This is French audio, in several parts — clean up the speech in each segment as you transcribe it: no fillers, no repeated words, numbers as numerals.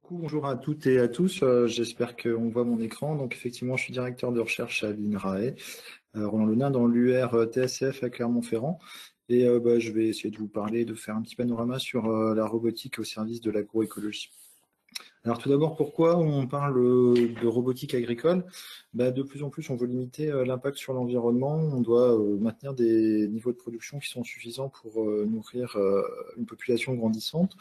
Bonjour à toutes et à tous, j'espère qu'on voit mon écran. Donc effectivement, je suis directeur de recherche à l'INRAE, Roland Lenain, dans l'UR TSF à Clermont-Ferrand. Et je vais essayer de vous parler, de faire un petit panorama sur la robotique au service de l'agroécologie. Alors tout d'abord, pourquoi on parle de robotique agricole? De plus en plus, on veut limiter l'impact sur l'environnement. On doit maintenir des niveaux de production qui sont suffisants pour nourrir une population grandissante.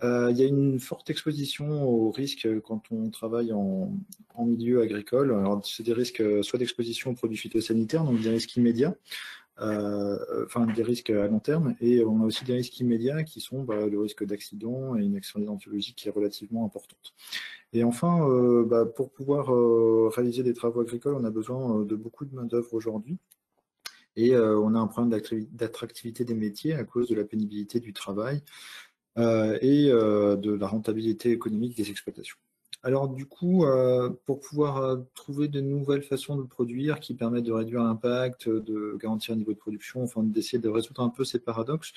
Il y a une forte exposition aux risques quand on travaille en milieu agricole. Alors, c'est des risques soit d'exposition aux produits phytosanitaires, donc des risques immédiats, enfin des risques à long terme, et on a aussi des risques immédiats qui sont le risque d'accident et une accidentologie qui est relativement importante. Et enfin, pour pouvoir réaliser des travaux agricoles, on a besoin de beaucoup de main-d'œuvre aujourd'hui. Et on a un problème d'attractivité des métiers à cause de la pénibilité du travail et de la rentabilité économique des exploitations. Alors du coup, pour pouvoir trouver de nouvelles façons de produire qui permettent de réduire l'impact, de garantir un niveau de production, enfin d'essayer de résoudre un peu ces paradoxes,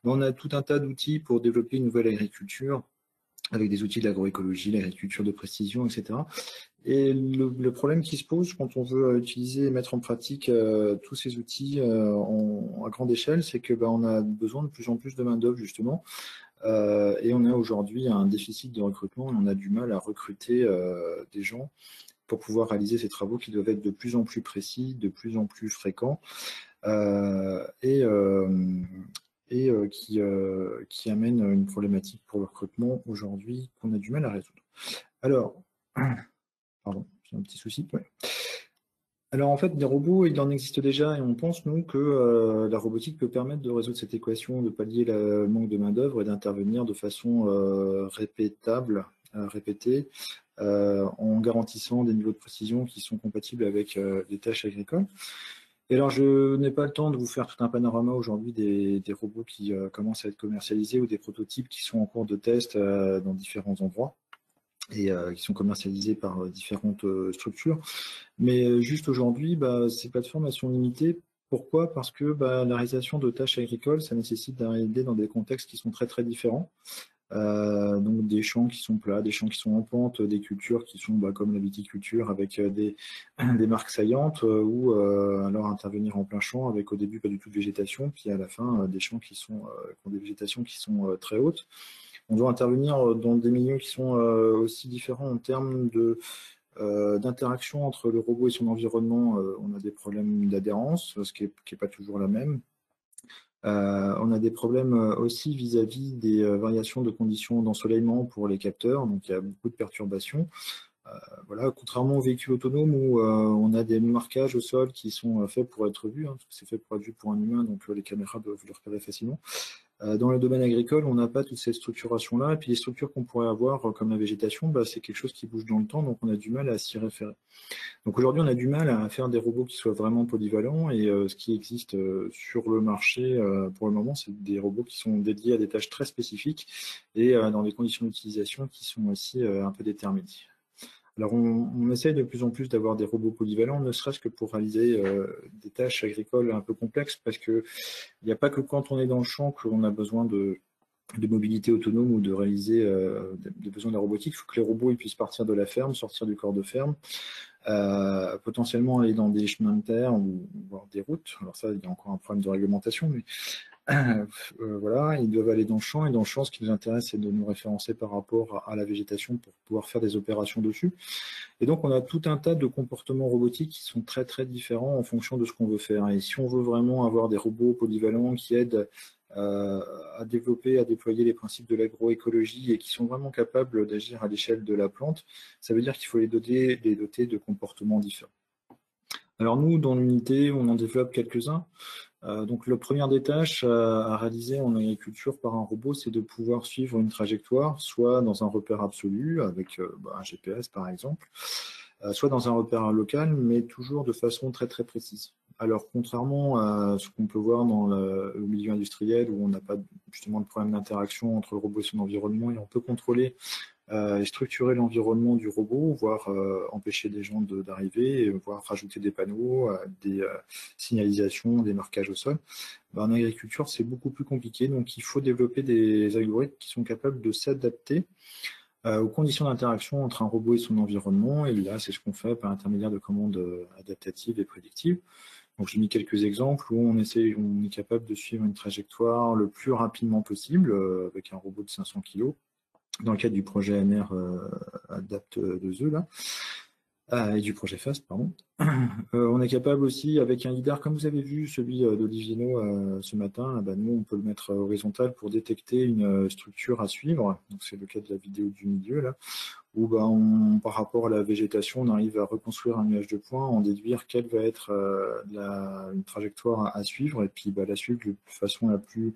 on a tout un tas d'outils pour développer une nouvelle agriculture, avec des outils de l'agroécologie, l'agriculture de précision, etc. Et le problème qui se pose quand on veut utiliser et mettre en pratique tous ces outils à grande échelle, c'est que on a besoin de plus en plus de main-d'œuvre justement. Et on a aujourd'hui un déficit de recrutement et on a du mal à recruter des gens pour pouvoir réaliser ces travaux qui doivent être de plus en plus précis, de plus en plus fréquents qui amènent une problématique pour le recrutement aujourd'hui qu'on a du mal à résoudre. Alors, pardon, j'ai un petit souci. Ouais. Alors en fait, des robots, il en existe déjà et on pense, nous, que la robotique peut permettre de résoudre cette équation, de pallier le manque de main-d'œuvre et d'intervenir de façon répétée, en garantissant des niveaux de précision qui sont compatibles avec des tâches agricoles. Et alors, je n'ai pas le temps de vous faire tout un panorama aujourd'hui des robots qui commencent à être commercialisés ou des prototypes qui sont en cours de test dans différents endroits et qui sont commercialisés par différentes structures. Mais juste aujourd'hui, ces plateformes elles sont limitées. Pourquoi? Parce que la réalisation de tâches agricoles, ça nécessite d'arriver dans des contextes qui sont très très différents. Donc des champs qui sont plats, des champs qui sont en pente, des cultures qui sont comme la viticulture avec des marques saillantes ou alors intervenir en plein champ avec au début pas du tout de végétation, puis à la fin des champs qui ont des végétations qui sont très hautes. On doit intervenir dans des milieux qui sont aussi différents en termes d'interaction entre le robot et son environnement. On a des problèmes d'adhérence, ce qui est pas toujours la même. On a des problèmes aussi vis-à-vis des variations de conditions d'ensoleillement pour les capteurs, donc il y a beaucoup de perturbations. Voilà, contrairement aux véhicules autonomes où on a des marquages au sol qui sont faits pour être vus, parce que c'est fait pour être vu pour un humain, donc les caméras doivent le repérer facilement. Dans le domaine agricole, on n'a pas toute cette structuration-là, et puis les structures qu'on pourrait avoir, comme la végétation, c'est quelque chose qui bouge dans le temps, donc on a du mal à s'y référer. Donc aujourd'hui, on a du mal à faire des robots qui soient vraiment polyvalents, et ce qui existe sur le marché pour le moment, c'est des robots qui sont dédiés à des tâches très spécifiques et dans des conditions d'utilisation qui sont aussi un peu déterminées. Alors on essaye de plus en plus d'avoir des robots polyvalents, ne serait-ce que pour réaliser des tâches agricoles un peu complexes, parce que il n'y a pas que quand on est dans le champ qu'on a besoin de mobilité autonome ou de réaliser des besoins de la robotique. Il faut que les robots ils puissent partir de la ferme, sortir du corps de ferme, potentiellement aller dans des chemins de terre ou voir des routes. Alors ça, il y a encore un problème de réglementation, mais voilà, ils doivent aller dans le champ, et dans le champ, ce qui nous intéresse, c'est de nous référencer par rapport à la végétation pour pouvoir faire des opérations dessus. Et donc, on a tout un tas de comportements robotiques qui sont très, très différents en fonction de ce qu'on veut faire. Et si on veut vraiment avoir des robots polyvalents qui aident à développer, à déployer les principes de l'agroécologie et qui sont vraiment capables d'agir à l'échelle de la plante, ça veut dire qu'il faut les doter de comportements différents. Alors nous, dans l'unité, on en développe quelques-uns. Donc la première des tâches à réaliser en agriculture par un robot, c'est de pouvoir suivre une trajectoire, soit dans un repère absolu, avec un GPS par exemple, soit dans un repère local, mais toujours de façon très très précise. Alors contrairement à ce qu'on peut voir dans le milieu industriel, où on n'a pas justement de problème d'interaction entre le robot et son environnement, et on peut contrôler et structurer l'environnement du robot, voire empêcher des gens d'arriver, voire rajouter des panneaux, des signalisations, des marquages au sol. En agriculture, c'est beaucoup plus compliqué, donc il faut développer des algorithmes qui sont capables de s'adapter aux conditions d'interaction entre un robot et son environnement. Et là, c'est ce qu'on fait par l'intermédiaire de commandes adaptatives et prédictives. Donc, j'ai mis quelques exemples où on est capable de suivre une trajectoire le plus rapidement possible avec un robot de 500 kg dans le cadre du projet NR Adapt 2E là. Et du projet FAST, pardon. On est capable aussi, avec un lidar, comme vous avez vu, celui d'Olivier No ce matin, nous, on peut le mettre horizontal pour détecter une structure à suivre. Donc, c'est le cas de la vidéo du milieu, là, où par rapport à la végétation, on arrive à reconstruire un nuage de points, en déduire quelle va être une trajectoire à suivre, et puis la suivre de façon la plus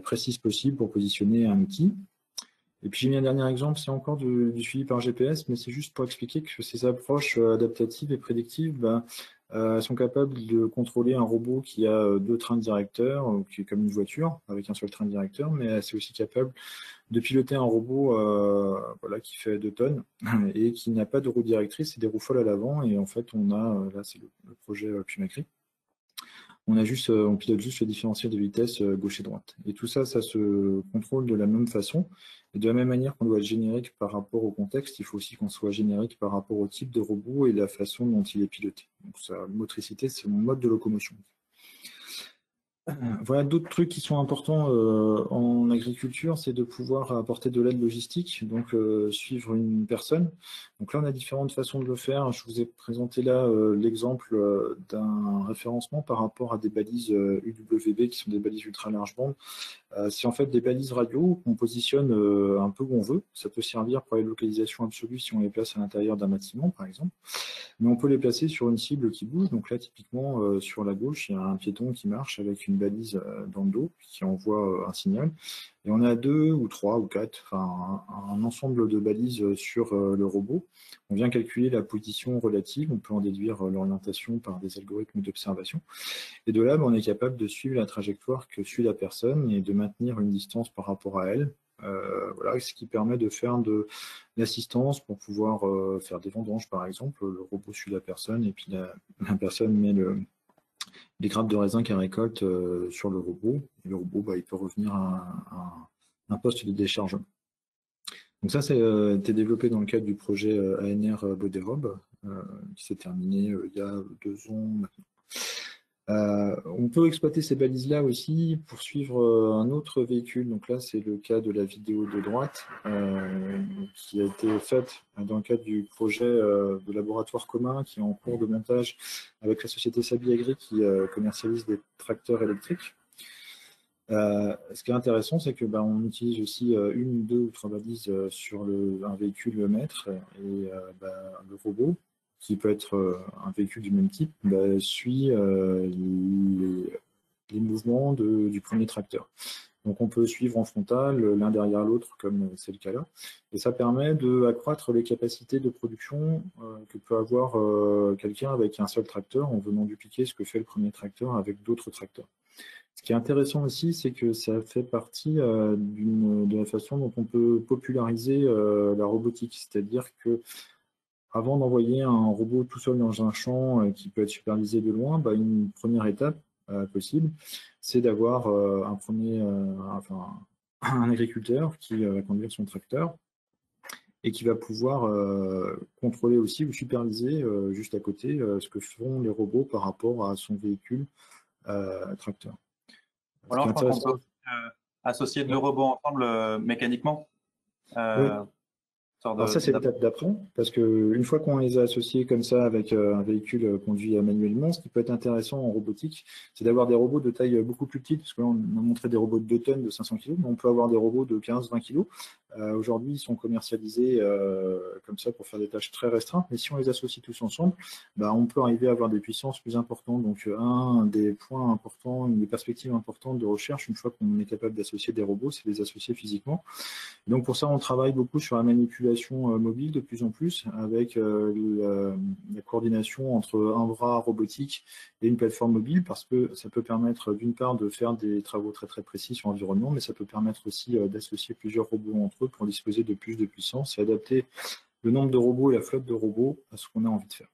précise possible pour positionner un outil. Et puis j'ai mis un dernier exemple, c'est encore du suivi par GPS, mais c'est juste pour expliquer que ces approches adaptatives et prédictives sont capables de contrôler un robot qui a 2 trains directeurs, qui est comme une voiture, avec un seul train directeur, mais c'est aussi capable de piloter un robot qui fait 2 tonnes et qui n'a pas de roue directrice, c'est des roues folles à l'avant, et en fait on a, là c'est le projet Pumacry, on pilote juste le différentiel de vitesse gauche et droite. Et tout ça, ça se contrôle de la même façon. Et de la même manière qu'on doit être générique par rapport au contexte, il faut aussi qu'on soit générique par rapport au type de robot et la façon dont il est piloté. Donc sa motricité, c'est mon mode de locomotion. Voilà, d'autres trucs qui sont importants en agriculture, c'est de pouvoir apporter de l'aide logistique, donc suivre une personne. Donc là, on a différentes façons de le faire. Je vous ai présenté là l'exemple d'un référencement par rapport à des balises UWB, qui sont des balises ultra large bande. C'est en fait des balises radio qu'on positionne un peu où on veut. Ça peut servir pour la localisation absolue si on les place à l'intérieur d'un bâtiment, par exemple. Mais on peut les placer sur une cible qui bouge. Donc là, typiquement, sur la gauche, il y a un piéton qui marche avec une balise dans le dos qui envoie un signal. Et on a 2 ou 3 ou 4, enfin un ensemble de balises sur le robot. On vient calculer la position relative. On peut en déduire l'orientation par des algorithmes d'observation. Et de là, on est capable de suivre la trajectoire que suit la personne et de maintenir une distance par rapport à elle. Voilà, ce qui permet de faire de l'assistance pour pouvoir faire des vendanges, par exemple. Le robot suit la personne et puis la personne met les grappes de raisin qu'elle récolte sur le robot. Et le robot, il peut revenir à un poste de déchargement. Donc ça, été développé dans le cadre du projet ANR Bodérobe, qui s'est terminé il y a 2 ans maintenant. On peut exploiter ces balises-là aussi pour suivre un autre véhicule. Donc là, c'est le cas de la vidéo de droite qui a été faite dans le cadre du projet de laboratoire commun qui est en cours de montage avec la société Sabi Agri qui commercialise des tracteurs électriques. Ce qui est intéressant, c'est que on utilise aussi 1, 2 ou 3 balises sur un véhicule maître et le robot, qui peut être un véhicule du même type, suit les mouvements du premier tracteur. Donc on peut suivre en frontal l'un derrière l'autre, comme c'est le cas là. Et ça permet d'accroître les capacités de production que peut avoir quelqu'un avec un seul tracteur en venant dupliquer ce que fait le premier tracteur avec d'autres tracteurs. Ce qui est intéressant aussi, c'est que ça fait partie de la façon dont on peut populariser la robotique. C'est-à-dire que avant d'envoyer un robot tout seul dans un champ qui peut être supervisé de loin, une première étape possible, c'est d'avoir un agriculteur qui va conduire son tracteur et qui va pouvoir contrôler aussi ou superviser juste à côté ce que font les robots par rapport à son véhicule tracteur. Alors, je pense qu'on peut associer 2 robots ensemble mécaniquement. Oui. Alors ça, c'est l'étape d'après, parce qu'une fois qu'on les a associés comme ça avec un véhicule conduit manuellement, ce qui peut être intéressant en robotique, c'est d'avoir des robots de taille beaucoup plus petite, parce que là, on a montré des robots de 2 tonnes, de 500 kg, mais on peut avoir des robots de 15-20 kg. Aujourd'hui, ils sont commercialisés comme ça pour faire des tâches très restreintes, mais si on les associe tous ensemble, on peut arriver à avoir des puissances plus importantes. Donc un des points importants, une des perspectives importantes de recherche, une fois qu'on est capable d'associer des robots, c'est de les associer physiquement. Et donc pour ça, on travaille beaucoup sur la manipulation mobile de plus en plus, avec la coordination entre un bras robotique et une plateforme mobile, parce que ça peut permettre d'une part de faire des travaux très très précis sur l'environnement, mais ça peut permettre aussi d'associer plusieurs robots entre eux pour disposer de plus de puissance et adapter le nombre de robots et la flotte de robots à ce qu'on a envie de faire.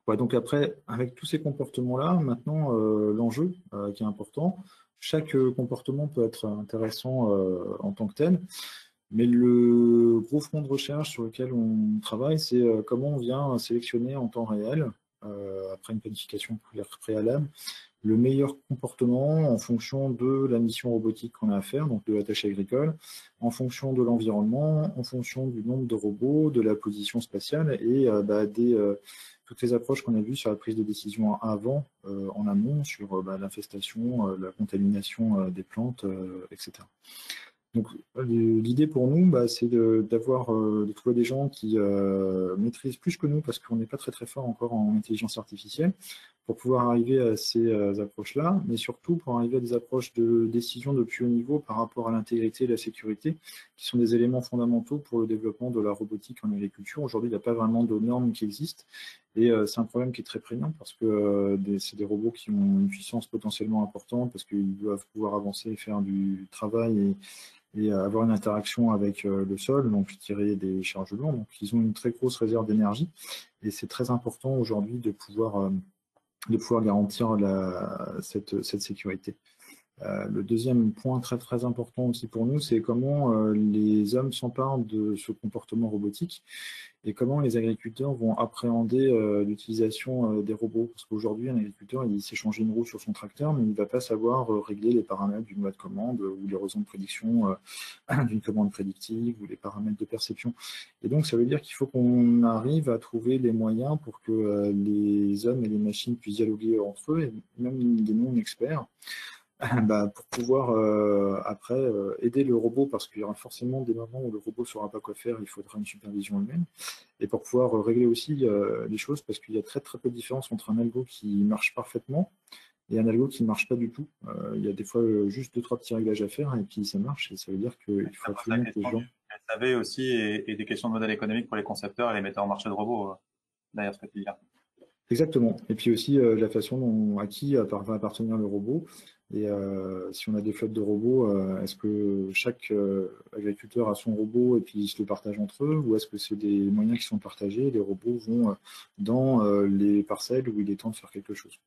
Ouais, donc après, avec tous ces comportements-là, maintenant, l'enjeu qui est important, chaque comportement peut être intéressant en tant que tel, Mais le gros front de recherche sur lequel on travaille, c'est comment on vient sélectionner en temps réel, après une planification préalable, le meilleur comportement en fonction de la mission robotique qu'on a à faire, donc de la tâche agricole, en fonction de l'environnement, en fonction du nombre de robots, de la position spatiale et toutes les approches qu'on a vues sur la prise de décision avant, en amont, sur l'infestation, la contamination des plantes, etc. Donc, l'idée pour nous, c'est de trouver des gens qui maîtrisent plus que nous, parce qu'on n'est pas très très fort encore en intelligence artificielle, pour pouvoir arriver à ces approches-là, mais surtout pour arriver à des approches de décision de plus haut niveau par rapport à l'intégrité et la sécurité, qui sont des éléments fondamentaux pour le développement de la robotique en agriculture. Aujourd'hui, il n'y a pas vraiment de normes qui existent, et c'est un problème qui est très prégnant, parce que c'est des robots qui ont une puissance potentiellement importante, parce qu'ils doivent pouvoir avancer et faire du travail et avoir une interaction avec le sol, donc tirer des charges lourdes. Donc ils ont une très grosse réserve d'énergie, et c'est très important aujourd'hui de pouvoir garantir cette sécurité. Le deuxième point très très important aussi pour nous, c'est comment les hommes s'emparent de ce comportement robotique et comment les agriculteurs vont appréhender l'utilisation des robots. Parce qu'aujourd'hui, un agriculteur, il sait changer une roue sur son tracteur, mais il ne va pas savoir régler les paramètres d'une loi de commande ou les raisons de prédiction d'une commande prédictive ou les paramètres de perception. Et donc, ça veut dire qu'il faut qu'on arrive à trouver les moyens pour que les hommes et les machines puissent dialoguer entre eux, et même des non-experts, pour pouvoir après aider le robot, parce qu'il y aura forcément des moments où le robot ne saura pas quoi faire, il faudra une supervision humaine, et pour pouvoir régler aussi les choses, parce qu'il y a très très peu de différence entre un algo qui marche parfaitement et un algo qui ne marche pas du tout. Il y a des fois juste 2-3 petits réglages à faire et puis ça marche, et ça veut dire qu'il faut absolument que les gens... SAV aussi et des questions de modèle économique pour les concepteurs et les metteurs en marché de robots, derrière ce que tu dis là. Exactement. Et puis aussi la façon à qui va appartenir le robot. Et si on a des flottes de robots, est-ce que chaque agriculteur a son robot et puis ils se le partagent entre eux, ou est-ce que c'est des moyens qui sont partagés et les robots vont dans les parcelles où il est temps de faire quelque chose?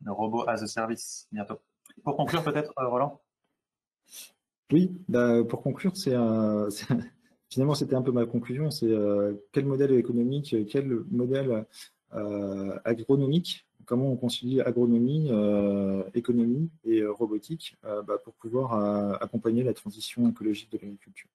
Le robot as a service, bientôt. Pour conclure peut-être, Roland? Oui, pour conclure, finalement c'était un peu ma conclusion, c'est quel modèle économique, quel modèle agronomique, comment on concilie agronomie, économie et robotique pour pouvoir accompagner la transition écologique de l'agriculture.